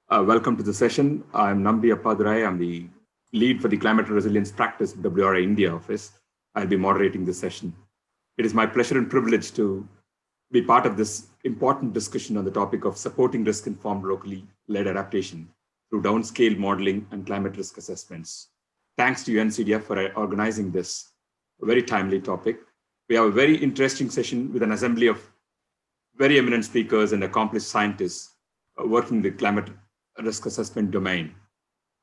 Welcome to the session. I'm Nambi Appadurai. I'm the lead for the Climate Resilience Practice at WRI India office. I'll be moderating this session. It is my pleasure and privilege to be part of this important discussion on the topic of supporting risk-informed locally led adaptation through downscale modeling and climate risk assessments. Thanks to UNCDF for organizing this very timely topic. We have a very interesting session with an assembly of very eminent speakers and accomplished scientists working the climate risk assessment domain.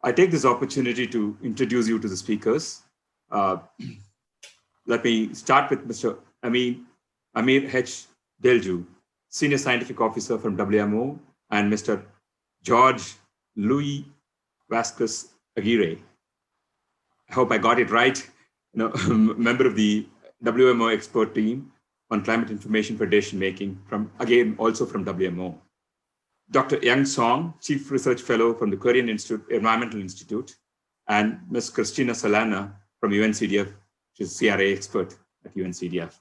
I take this opportunity to introduce you to the speakers. Let me start with Mr. Amir H. Delju, Senior Scientific Officer from WMO, and Mr. George Louis Vasquez Aguirre. I hope I got it right. Member of the WMO expert team on climate information for decision making, also from WMO. Dr. Yang Song, Chief Research Fellow from the Korean Environmental Institute, and Ms. Christina Solana from UNCDF, which is CRA expert at UNCDF.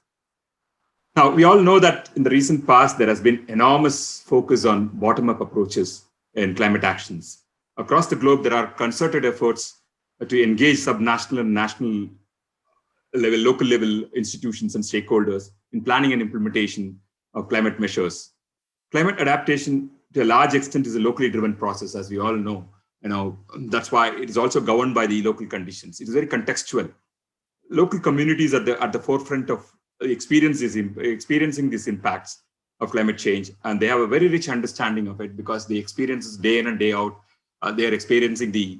Now, we all know that in the recent past, there has been enormous focus on bottom-up approaches in climate actions. Across the globe, there are concerted efforts to engage subnational and national level, local level institutions and stakeholders in planning and implementation of climate measures. Climate adaptation, to a large extent, is a locally driven process, as we all know. That's why it is also governed by the local conditions. It is very contextual. Local communities are at the forefront of experiencing these impacts of climate change, and they have a very rich understanding of it because they experience this day in and day out. They are experiencing the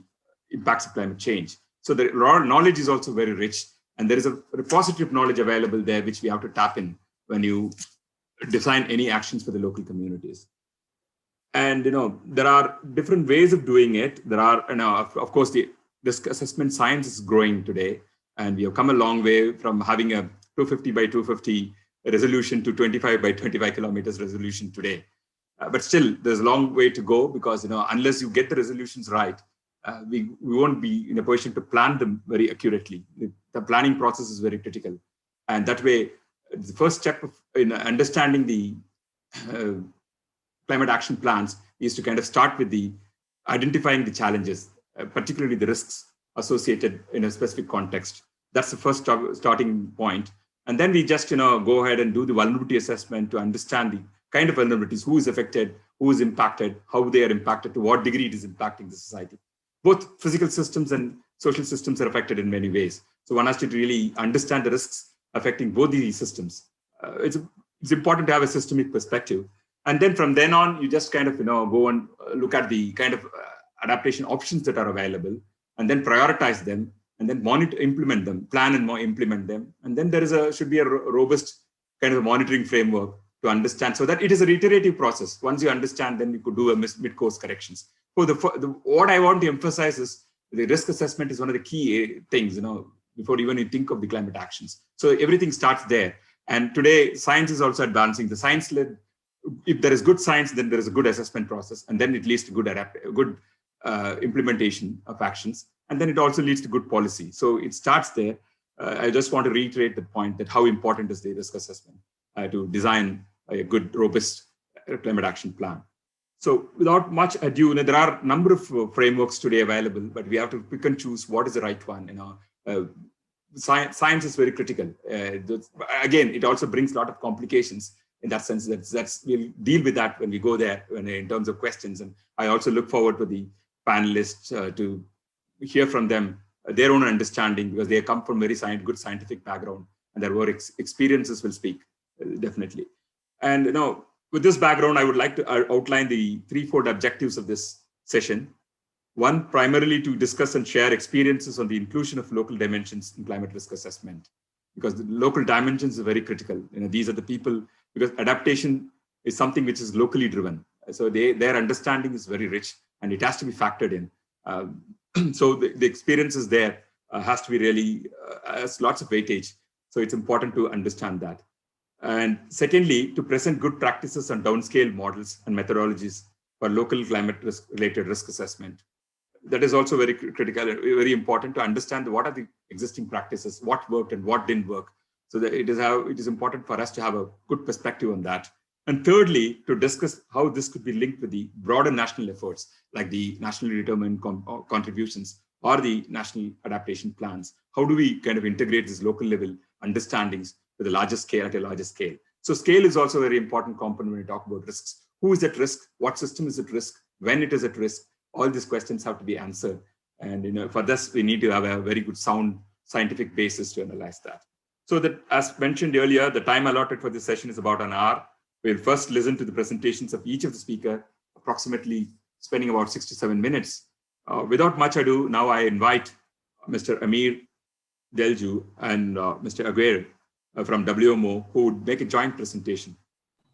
impacts of climate change. So the raw knowledge is also very rich, and there is a repository of knowledge available there, which we have to tap in when you design any actions for the local communities. And there are different ways of doing it. There are, of course, the risk assessment science is growing today, and we have come a long way from having a 250 by 250 resolution to 25 by 25 kilometers resolution today. But still, there's a long way to go because unless you get the resolutions right, we won't be in a position to plan them very accurately. The planning process is very critical, and that way, the first step in understanding the climate action plans is to kind of start with identifying the challenges, particularly the risks associated in a specific context. That's the first starting point. And then we just go ahead and do the vulnerability assessment to understand the kind of vulnerabilities, who is affected, who is impacted, how they are impacted, to what degree it is impacting the society. Both physical systems and social systems are affected in many ways. So one has to really understand the risks affecting both these systems. It's important to have a systemic perspective. And then from then on, you just kind of go and look at the kind of adaptation options that are available, and then prioritize them, and then monitor, implement them, plan and implement them. And then there should be a robust kind of monitoring framework to understand, so that it is a reiterative process. Once you understand, then you could do a mid-course corrections. So what I want to emphasize is the risk assessment is one of the key things, before even you think of the climate actions. So everything starts there. And today, science is also advancing. The science-led, if there is good science, then there is a good assessment process, and then it leads to good implementation of actions, and then it also leads to good policy. So it starts there. I just want to reiterate the point that how important is the risk assessment to design a good, robust climate action plan. So without much ado, there are a number of frameworks today available, but we have to pick and choose what is the right one. Science is very critical. Again, it also brings a lot of complications. In that sense, we'll deal with that when we go there in terms of questions. And I also look forward to the panelists to hear from them their own understanding, because they come from very good scientific background, and their work experiences will speak, definitely. And with this background, I would like to outline the threefold objectives of this session. One, primarily to discuss and share experiences on the inclusion of local dimensions in climate risk assessment, because the local dimensions are very critical. These are the people, because adaptation is something which is locally driven. So their understanding is very rich, and it has to be factored in. So the experiences there has to be really, has lots of weightage. So it's important to understand that. And secondly, to present good practices on downscale models and methodologies for local climate related risk assessment. That is also very critical, very important to understand what are the existing practices, what worked and what didn't work. So that it is important for us to have a good perspective on that. And thirdly, to discuss how this could be linked with the broader national efforts, like the nationally determined contributions or the national adaptation plans. How do we kind of integrate these local level understandings with a larger scale at a larger scale? So scale is also a very important component when we talk about risks. Who is at risk? What system is at risk? When it is at risk? All these questions have to be answered. And for this, we need to have a very good sound scientific basis to analyze that. So that, as mentioned earlier, the time allotted for this session is about an hour. We'll first listen to the presentations of each of the speakers, approximately spending about 6 to 7 minutes. Without much ado, now I invite Mr. Amir Delju and Mr. Aguirre from WMO, who would make a joint presentation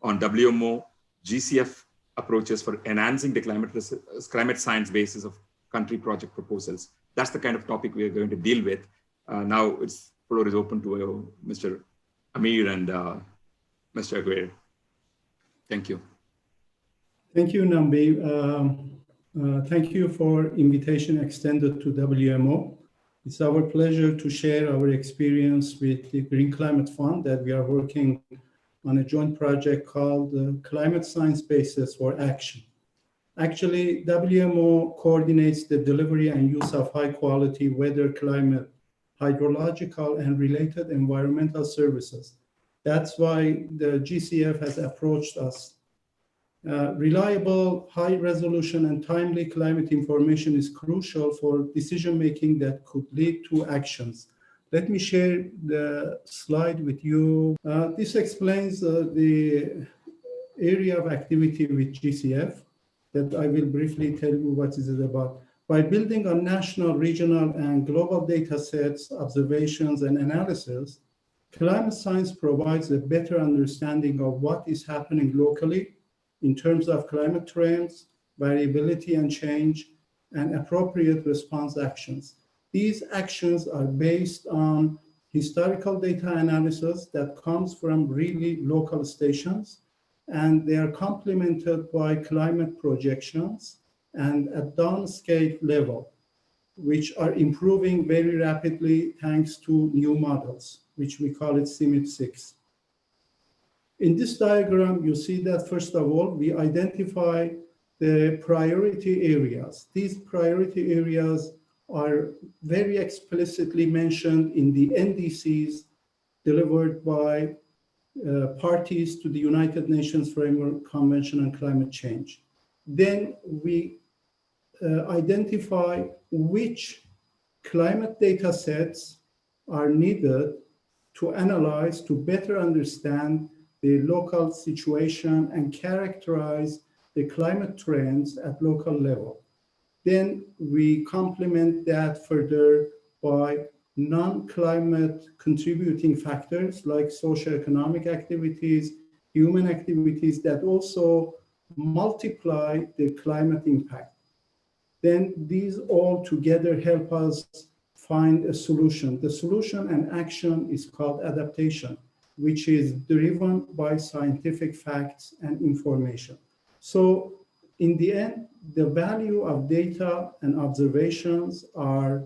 on WMO GCF approaches for enhancing the climate science basis of country project proposals. That's the kind of topic we are going to deal with. Now it's floor is open to Mr. Amir and Mr. Aguirre. Thank you. Thank you, Nambi. Thank you for invitation extended to WMO. It's our pleasure to share our experience with the Green Climate Fund that we are working on a joint project called Climate Science Basis for Action. Actually, WMO coordinates the delivery and use of high-quality weather, climate, hydrological, and related environmental services. That's why the GCF has approached us. Reliable, high-resolution, and timely climate information is crucial for decision-making that could lead to actions. Let me share the slide with you. This explains the area of activity with GCF that I will briefly tell you what is it about. By building on national, regional, and global data sets, observations, and analysis, climate science provides a better understanding of what is happening locally in terms of climate trends, variability and change, and appropriate response actions. These actions are based on historical data analysis that comes from really local stations, and they are complemented by climate projections and at downscale level, which are improving very rapidly thanks to new models, which we call it CMIP6. In this diagram, you see that, first of all, we identify the priority areas. These priority areas are very explicitly mentioned in the NDCs delivered by parties to the United Nations Framework Convention on Climate Change. Then we identify which climate data sets are needed to analyze, to better understand the local situation and characterize the climate trends at local level. Then we complement that further by non-climate contributing factors like socioeconomic activities, human activities that also multiply the climate impact. Then these all together help us find a solution. The solution and action is called adaptation, which is driven by scientific facts and information. So in the end, the value of data and observations are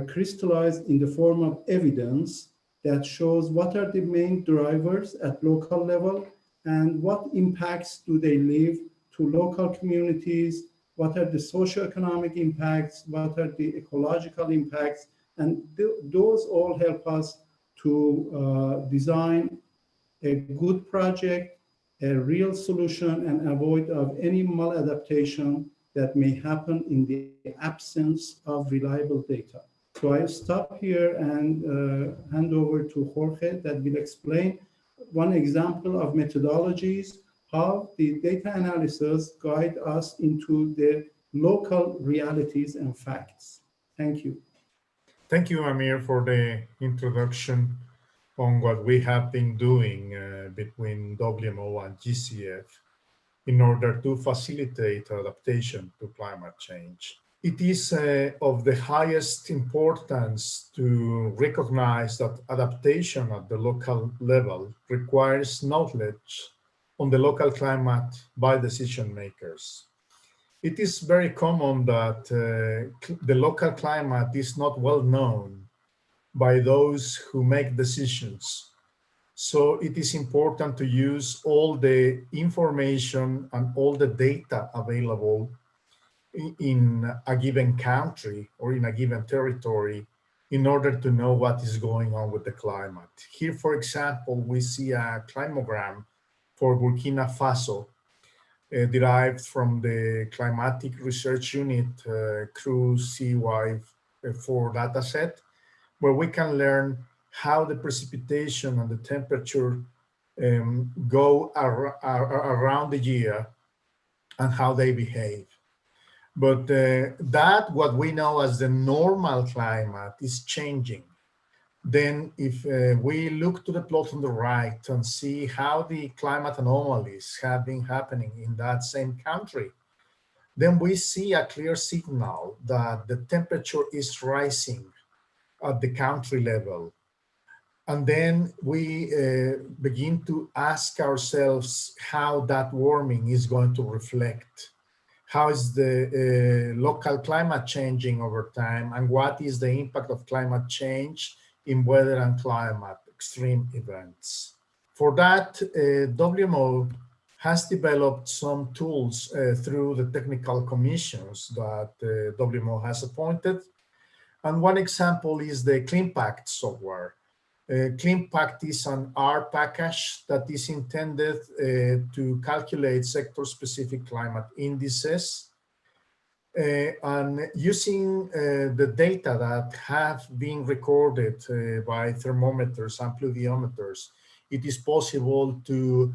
crystallized in the form of evidence that shows what are the main drivers at local level and what impacts do they leave to local communities, what are the socioeconomic impacts, what are the ecological impacts, and those all help us to design a good project, a real solution, and avoid of any maladaptation that may happen in the absence of reliable data. So I stop here and hand over to Jorge that will explain one example of methodologies, how the data analysis guide us into the local realities and facts. Thank you. Thank you, Amir, for the introduction on what we have been doing between WMO and GCF in order to facilitate adaptation to climate change. It is of the highest importance to recognize that adaptation at the local level requires knowledge on the local climate by decision makers. It is very common that the local climate is not well known by those who make decisions So it is important to use all the information and all the data available in a given country or in a given territory in order to know what is going on with the climate. Here, for example, we see a climogram for Burkina Faso derived from the Climatic Research Unit CRU CY4 dataset, where we can learn how the precipitation and the temperature go around the year and how they behave. But that, what we know as the normal climate, is changing. Then if we look to the plot on the right and see how the climate anomalies have been happening in that same country, then we see a clear signal that the temperature is rising at the country level. And then we begin to ask ourselves how that warming is going to reflect. How is the local climate changing over time, and what is the impact of climate change in weather and climate extreme events? For that, WMO has developed some tools through the technical commissions that WMO has appointed. And one example is the CleanPact software. CleanPact is an R package that is intended to calculate sector-specific climate indices. And using the data that have been recorded by thermometers and pluviometers, it is possible to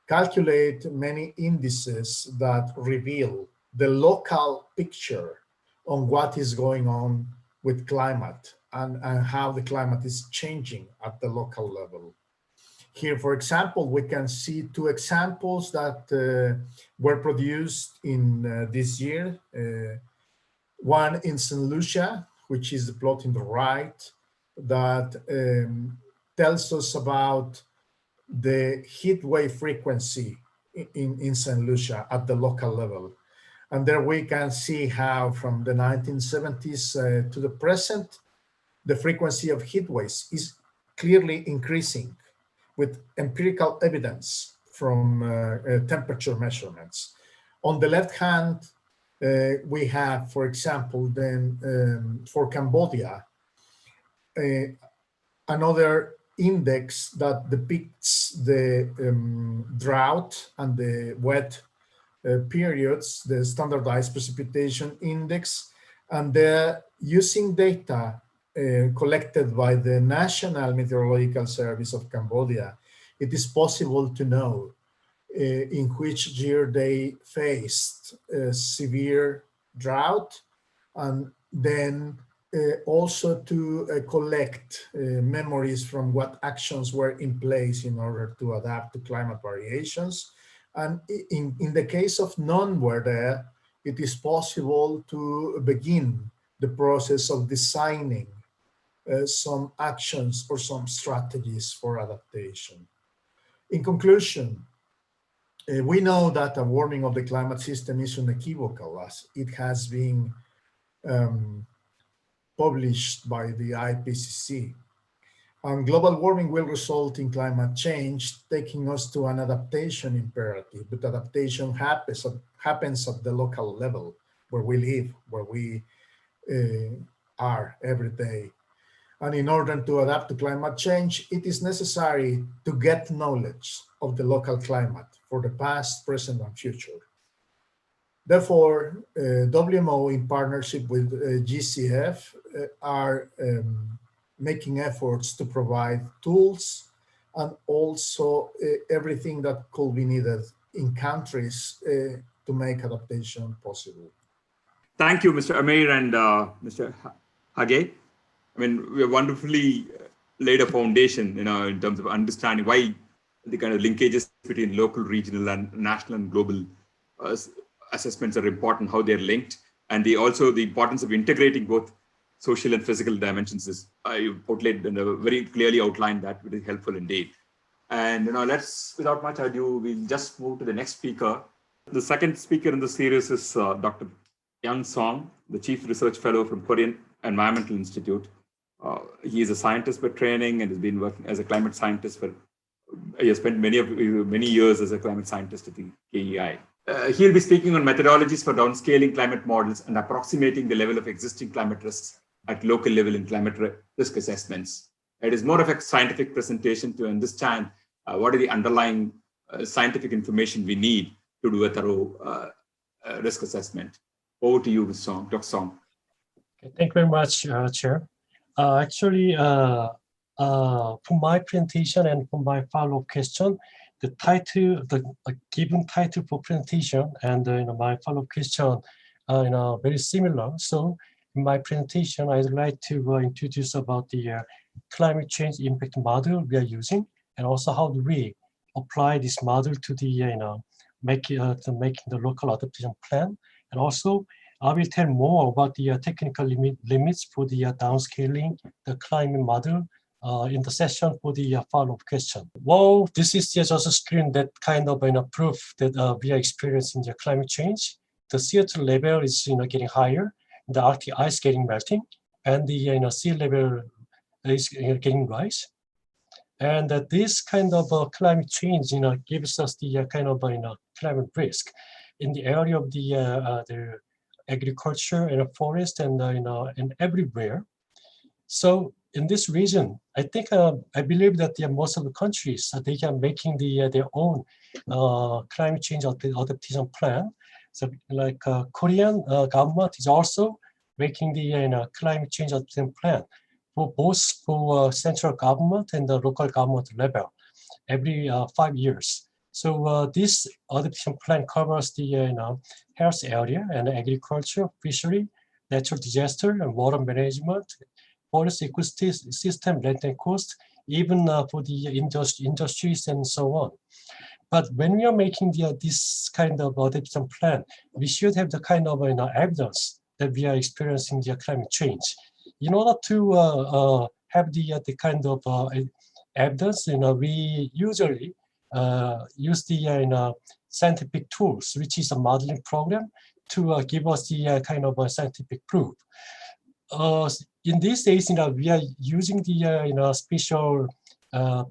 calculate many indices that reveal the local picture on what is going on with climate and how the climate is changing at the local level. Here, for example, we can see two examples that were produced in this year. One in St. Lucia, which is the plot in the right, that tells us about the heat wave frequency in St. Lucia at the local level. And there we can see how from the 1970s to the present, the frequency of heat waves is clearly increasing with empirical evidence from temperature measurements. On the left hand, we have, for example, then for Cambodia, another index that depicts the drought and the wet periods, the standardized precipitation index, and they're using data collected by the National Meteorological Service of Cambodia. It is possible to know in which year they faced severe drought, and then also to collect memories from what actions were in place in order to adapt to climate variations. And in the case of non-weather, it is possible to begin the process of designing some actions or some strategies for adaptation. In conclusion, we know that a warming of the climate system is unequivocal, as it has been published by the IPCC. And global warming will result in climate change, taking us to an adaptation imperative. But adaptation happens at the local level, where we live, where we are every day. And in order to adapt to climate change, it is necessary to get knowledge of the local climate for the past, present, and future. Therefore, WMO, in partnership with GCF, are making efforts to provide tools and also everything that could be needed in countries to make adaptation possible. Thank you, Mr. Amir and Mr. Hage. I mean, we have wonderfully laid a foundation, in terms of understanding why the kind of linkages between local, regional, and national and global assessments are important, how they're linked, and also the importance of integrating both social and physical dimensions. You outlined and very clearly outlined that, which is helpful indeed. And let's, without much ado, we'll just move to the next speaker. The second speaker in the series is Dr. Young Song, the Chief Research Fellow from Korean Environmental Institute. He is a scientist by training and has been working as a climate scientist for he spent many years as a climate scientist at the KEI. He'll be speaking on methodologies for downscaling climate models and approximating the level of existing climate risks at local level in climate risk assessments. It is more of a scientific presentation to understand what are the underlying scientific information we need to do a thorough risk assessment. Over to you, Dr. Song. Okay, thank you very much, Chair. Actually, for my presentation and for my follow-up question, the title, the given title for presentation and my follow-up question are very similar. So in my presentation, I'd like to introduce about the climate change impact model we are using, and also how do we apply this model to the making the local adaptation plan. And also I will tell more about the technical limits for the downscaling the climate model in the session for the follow-up question. Well, this is just a screen that kind of proof that we are experiencing the climate change. The CO2 level is getting higher, the Arctic ice getting melting, and the sea level is getting rise. And this kind of climate change gives us the kind of climate risk in the area of the agriculture and forest and and everywhere. So in this region, I think I believe that most of the countries they are making their own climate change adaptation plan. So like Korean government is also making the climate change adaptation plan for both central government and the local government level every 5 years. So this adaptation plan covers the health area and agriculture, fishery, natural disaster, and water management, forest ecosystem, land and coast, even for the industries and so on. But when we are making this kind of adaptation plan, we should have the kind of evidence that we are experiencing the climate change. In order to have the kind of evidence, we usually use the scientific tools, which is a modeling program, to give us the kind of scientific proof. In these days, we are using the special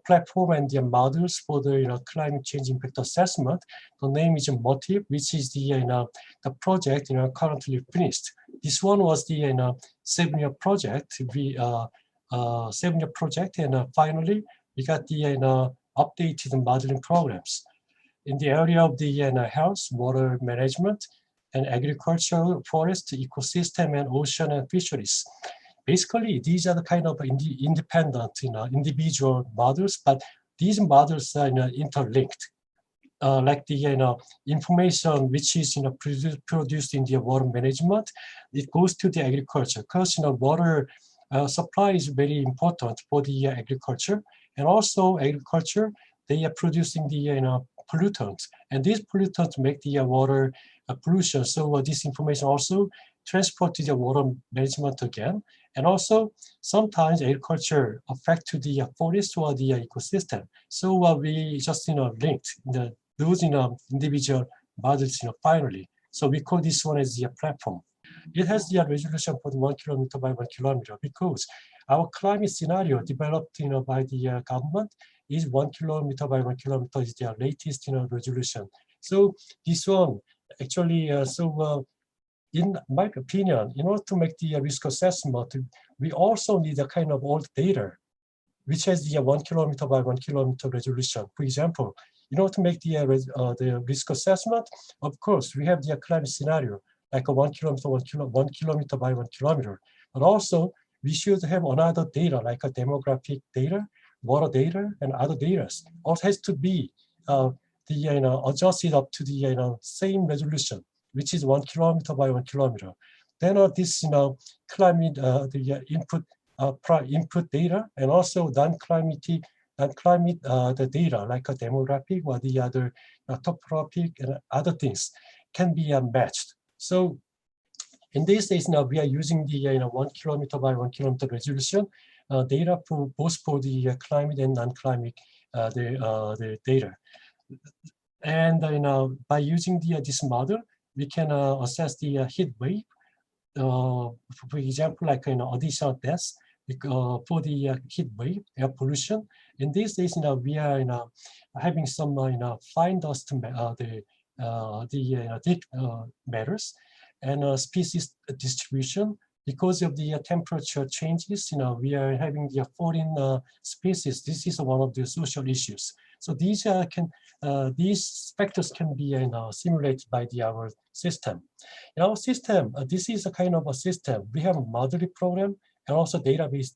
platform and the models for the climate change impact assessment. The name is MOTIVE, which is the project currently finished. This one was the 7-year project. We 7-year project, and finally we got the updated modeling programs in the area of the health, water management, and agriculture, forest, ecosystem, and ocean and fisheries. Basically, these are the kind of independent, individual models, but these models are interlinked. Like the information which is produced in the water management, it goes to the agriculture because water supply is very important for the agriculture, and also agriculture they are producing the pollutants, and these pollutants make the water pollution. So this information also transport to the water management again, and also sometimes agriculture affect to the forest or the ecosystem. So we just linked those individual models finally. So we call this one as the platform. It has the resolution for the 1 kilometer by 1 kilometer because our climate scenario developed by the government is 1 kilometer by 1 kilometer is their latest resolution. So this one actually in my opinion, in order to make the risk assessment, we also need a kind of old data, which has the 1 kilometer by 1 kilometer resolution. For example, in order to make the risk assessment, of course, we have the climate scenario, like a 1 kilometer by 1 kilometer. But also, we should have another data, like a demographic data, water data, and other data. Also has to be adjusted up to the same resolution, which is 1 kilometer by 1 kilometer. Then this climate the input data, and also non-climate the data like a demographic or the other topographic and other things can be matched. So in these days now we are using the 1 kilometer by 1 kilometer resolution data for both for the climate and non-climate the data. And by using this model, we can assess the heat wave. For example, like additional deaths for the heat wave, air pollution. In these days, we are having some fine dust matters and species distribution. Because of the temperature changes, we are having the foreign species. This is one of the social issues. So these factors can be simulated by our system. In our system, this is a kind of a system. We have a modeling program and also database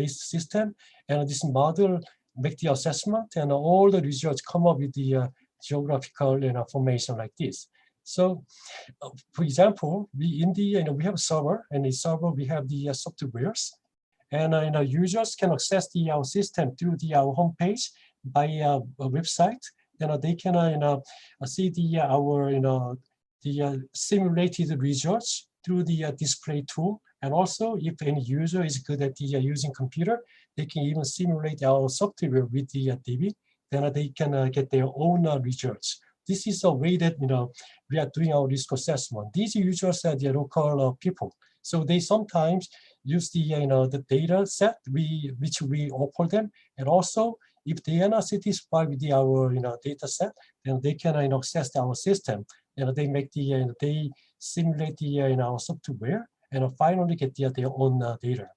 system, and this model make the assessment, and all the results come up with the geographical information like this. So, for example, we have a server, and in server we have the softwares, and users can access our system through our homepage by a website. They can see our simulated results through the display tool. And also, if any user is good at using computer, they can even simulate our software with the DB. Then they can get their own results. This is a way that we are doing our risk assessment. These users are the local people, so they sometimes use the data set which we offer them, and also if they are not satisfied with our data set, then they can access our system, and they make they simulate our software, and finally get their own data.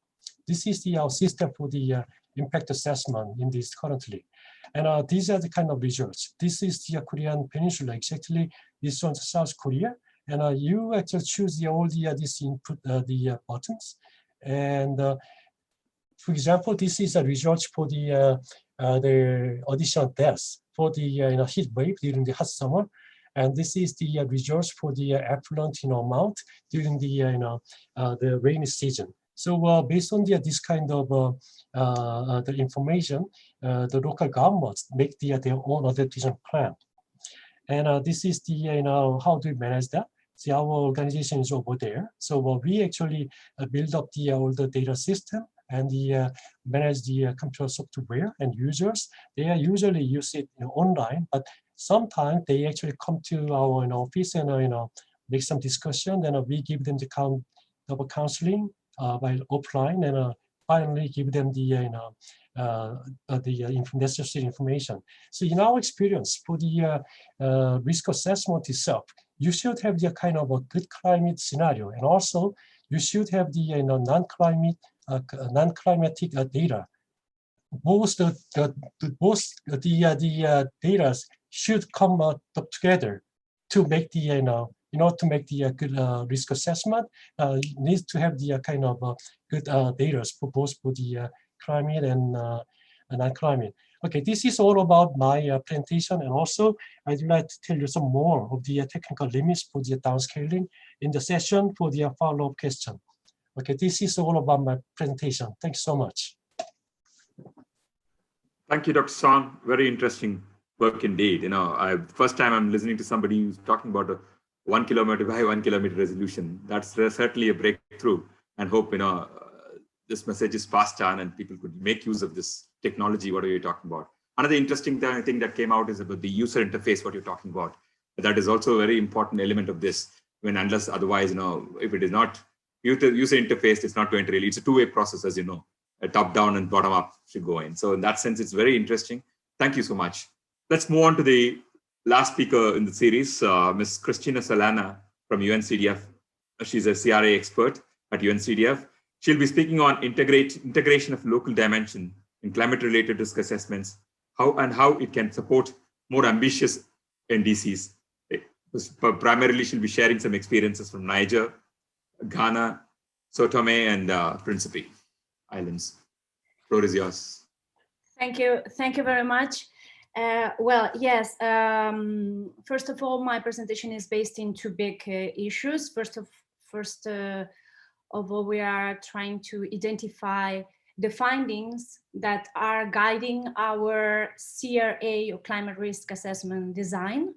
This is our system for the impact assessment in this currently. And these are the kind of results. This is the Korean Peninsula, exactly this one's South Korea. And you actually choose all this input, the buttons. And for example, this is a result for the additional deaths for the heat wave during the hot summer. And this is the results for the effluent amount during the rainy season. So based on this kind of the information, the local governments make their own adaptation plan. And this is the how do we manage that? See, our organization is over there. So we actually build up all the data system and manage the computer software, and users, they usually use it online, but sometimes they actually come to our office and make some discussion, and we give them the counseling by offline, and finally give them the necessary information. So in our experience, for the risk assessment itself, you should have the kind of a good climate scenario, and also you should have the non-climatic data. Both the data should come up together to make the to make the good risk assessment. Needs to have the kind of good data for both for the climate and non-climate. Okay, this is all about my presentation, and also I'd like to tell you some more of the technical limits for the downscaling in the session for the follow-up question. Okay, this is all about my presentation. Thanks so much. Thank you, Dr. Song. Very interesting work indeed. First time I'm listening to somebody who's talking about a 1 kilometer by 1 kilometer resolution. That's certainly a breakthrough, and hope this message is passed on and people could make use of this technology. What are you talking about? Another interesting thing that came out is about the user interface, what you're talking about. That is also a very important element of this. Unless otherwise, if it is not user interface, it's not going to really, it's a two-way process, as you know. A top-down and bottom-up should go in. So in that sense, it's very interesting. Thank you so much. Let's move on to the last speaker in the series, Ms. Cristina Solana from UNCDF. She's a CRA expert at UNCDF. She'll be speaking on integration of local dimension in climate-related risk assessments, how it can support more ambitious NDCs. Primarily, she'll be sharing some experiences from Niger, Ghana, Sao Tome, and Principe Islands. Floor is yours. Thank you very much. Well, yes. First of all, my presentation is based in two big issues. First of all, we are trying to identify the findings that are guiding our CRA, or climate risk assessment design,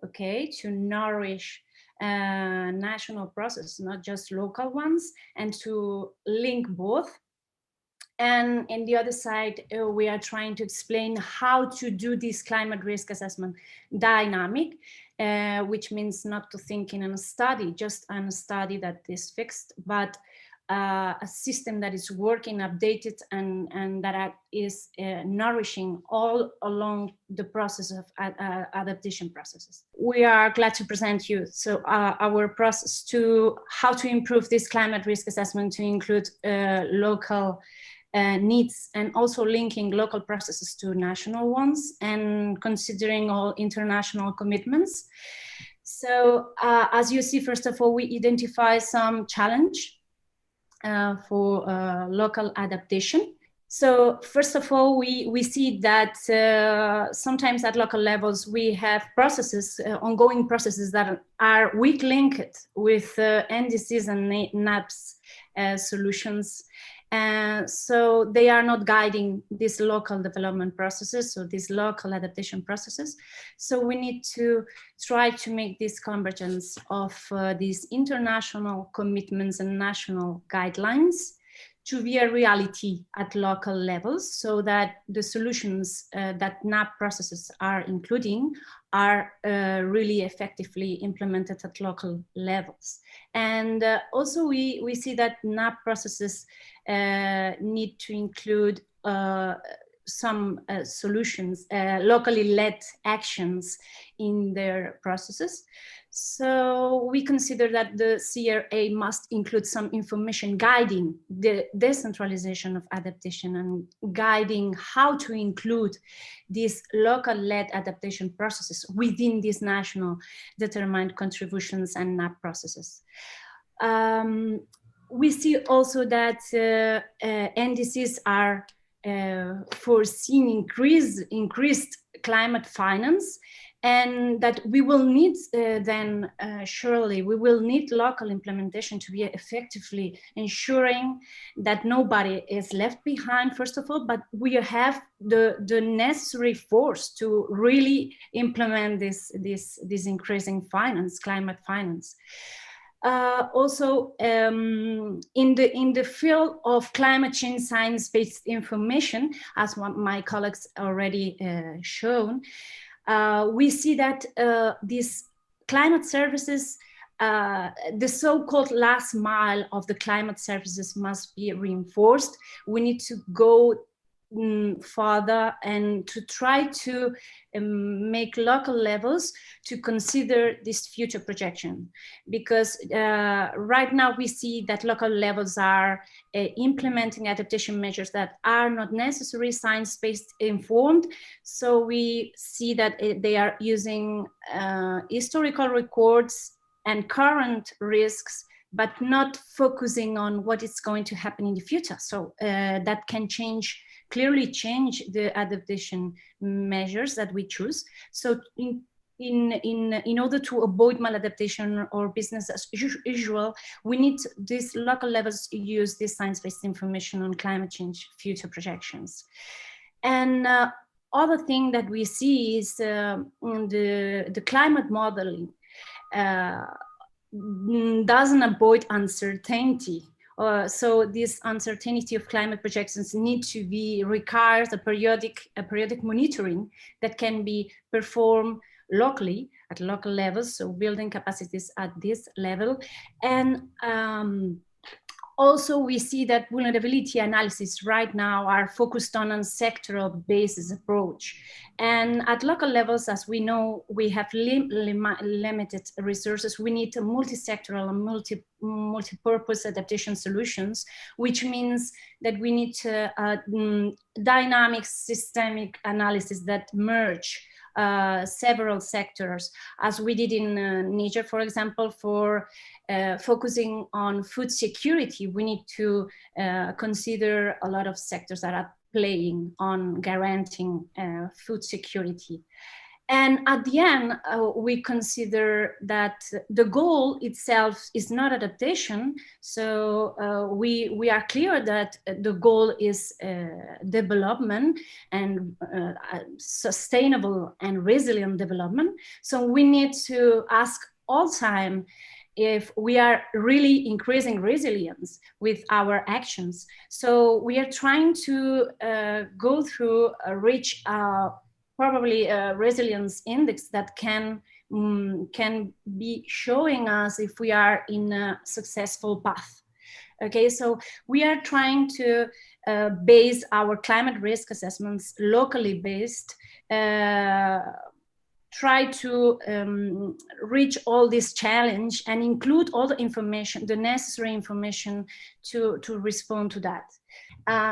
okay, to nourish national process, not just local ones, and to link both. And in the other side, we are trying to explain how to do this climate risk assessment dynamic, which means not to think in a study, just a study that is fixed, but a system that is working, updated, and that is nourishing all along the process of adaptation processes. We are glad to present you our process to how to improve this climate risk assessment to include local needs, and also linking local processes to national ones and considering all international commitments. So as you see, first of all, we identify some challenge for local adaptation. So first of all, we see that sometimes at local levels, we have processes, ongoing processes that are weak linked with NDCs and NAPs solutions. So they are not guiding these local development processes, so these local adaptation processes. So we need to try to make this convergence of these international commitments and national guidelines to be a reality at local levels, so that the solutions that NAP processes are including are really effectively implemented at local levels. And also we see that NAP processes need to include some solutions, locally led actions in their processes. So we consider that the CRA must include some information guiding the decentralization of adaptation and guiding how to include these local led adaptation processes within these national determined contributions and NAP processes. We see also that NDCs are foreseen increased climate finance, and that we will need then surely we will need local implementation to be effectively ensuring that nobody is left behind, first of all, but we have the necessary force to really implement this increasing finance, climate finance. Also, in the field of climate change science-based information, as my colleagues already shown, we see that these climate services, the so-called last mile of the climate services must be reinforced. We need to go further and to try to make local levels to consider this future projection, because right now we see that local levels are implementing adaptation measures that are not necessarily science-based informed. So we see that they are using historical records and current risks, but not focusing on what is going to happen in the future. So that can clearly change the adaptation measures that we choose. So in order to avoid maladaptation or business as usual, we need these local levels to use this science-based information on climate change future projections. And other thing that we see is the climate modeling doesn't avoid uncertainty. So this uncertainty of climate projections need to be requires a periodic monitoring that can be performed locally at local levels, so building capacities at this level. And also we see that vulnerability analysis right now are focused on a sectoral basis approach. And at local levels, as we know, we have limited resources. We need a multi-sectoral and multi-purpose adaptation solutions, which means that we need dynamic systemic analysis that merge several sectors, as we did in Niger, for example, for focusing on food security. We need to consider a lot of sectors that are playing on guaranteeing food security. And at the end, we consider that the goal itself is not adaptation. So we are clear that the goal is development and sustainable and resilient development. So we need to ask all time if we are really increasing resilience with our actions. So we are trying to go through reach probably a resilience index that can be showing us if we are in a successful path. Okay, so we are trying to base our climate risk assessments locally based, try to reach all this challenge and include all the information, the necessary information to respond to that.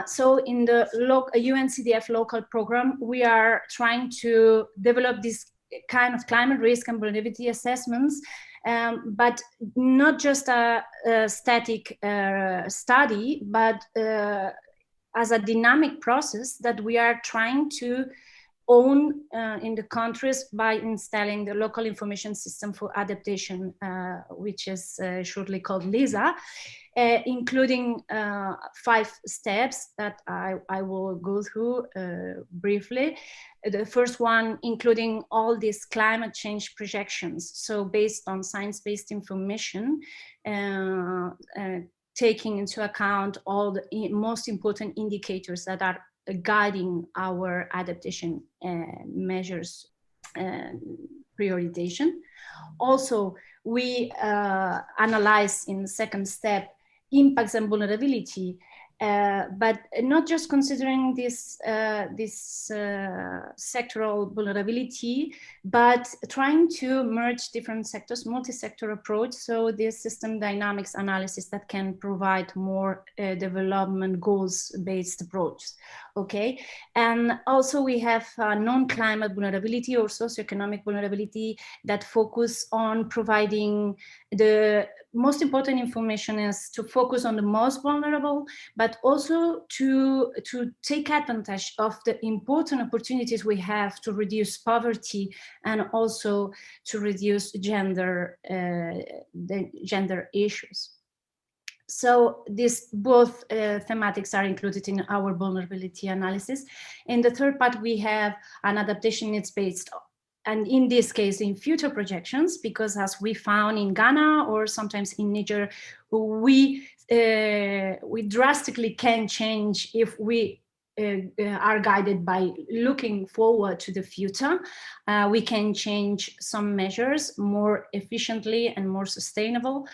So in the UNCDF-LoCAL program, we are trying to develop this kind of climate risk and vulnerability assessments, but not just a static study, but as a dynamic process that we are trying to own in the countries by installing the local information system for adaptation, which is shortly called LISA, including 5 steps that I will go through briefly. The first one, including all these climate change projections. So based on science-based information, taking into account all the most important indicators that are guiding our adaptation measures prioritization. Also, we analyze in the second step impacts and vulnerability, but not just considering this sectoral vulnerability, but trying to merge different sectors, multi-sector approach. So this system dynamics analysis that can provide more development goals-based approach. Okay, and also we have non-climate vulnerability or socioeconomic vulnerability that focus on providing the most important information is to focus on the most vulnerable, but also to take advantage of the important opportunities we have to reduce poverty and also to reduce gender issues. So these both thematics are included in our vulnerability analysis. In the third part, we have an adaptation needs based, and in this case, in future projections, because as we found in Ghana or sometimes in Niger, we drastically can change if we are guided by looking forward to the future. We can change some measures more efficiently and more sustainable.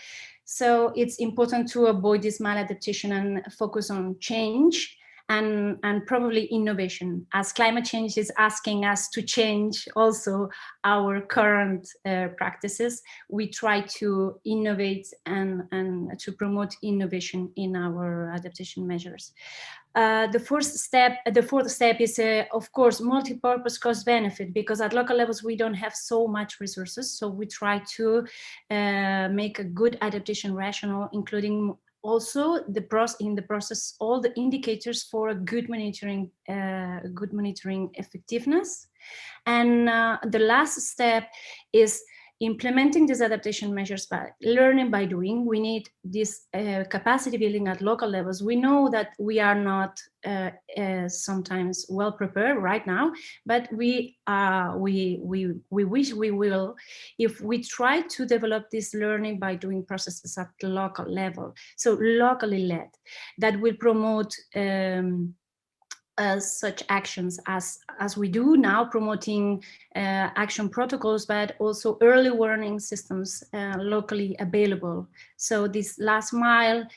So it's important to avoid this maladaptation and focus on change and probably innovation, as climate change is asking us to change also our current practices. We try to innovate and to promote innovation in our adaptation measures. The fourth step is, of course, multi-purpose cost benefit, because at local levels we don't have so much resources. So we try to make a good adaptation rationale, including also in the process all the indicators for a good monitoring effectiveness. And the last step is implementing these adaptation measures by learning by doing. We need this capacity building at local levels. We know that we are not sometimes well prepared right now, but we wish we will, if we try to develop this learning by doing processes at the local level. So locally led, that will promote such actions as we do now, promoting action protocols, but also early warning systems locally available. So this last mile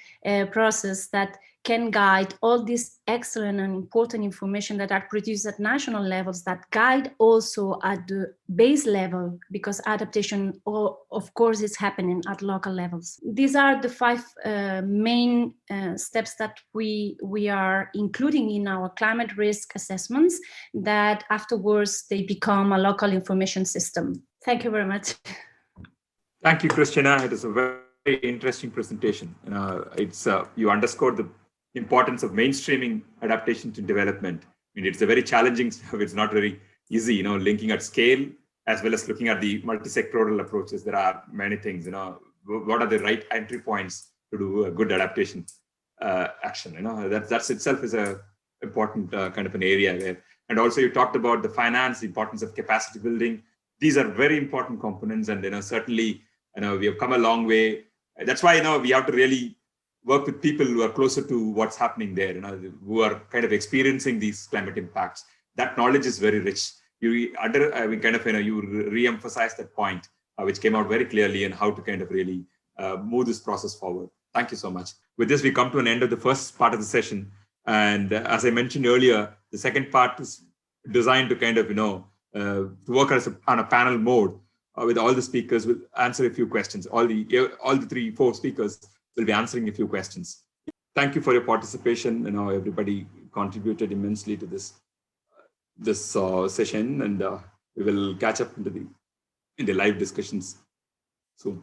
process that can guide all this excellent and important information that are produced at national levels, that guide also at the base level, because adaptation, of course, is happening at local levels. These are the 5 main steps that we are including in our climate risk assessments, that afterwards they become a local information system. Thank you very much. Thank you, Christina. It is a very interesting presentation. You underscored the importance of mainstreaming adaptation to development. I mean, it's a very challenging stuff. It's not very easy, linking at scale, as well as looking at the multi-sectoral approaches. There are many things, what are the right entry points to do a good adaptation action? That's itself is a important kind of an area there. And also you talked about the finance, the importance of capacity building. These are very important components, and certainly we have come a long way. That's why we have to really work with people who are closer to what's happening there, who are kind of experiencing these climate impacts. That knowledge is very rich. You re-emphasize that point, which came out very clearly, and how to kind of really move this process forward. Thank you so much. With this, we come to an end of the first part of the session. And as I mentioned earlier, the second part is designed to kind of, to work on a panel mode with all the speakers will answer a few questions. All the 3-4 speakers will be answering a few questions. Thank you for your participation. Everybody contributed immensely to this session, and we will catch up in the live discussions soon.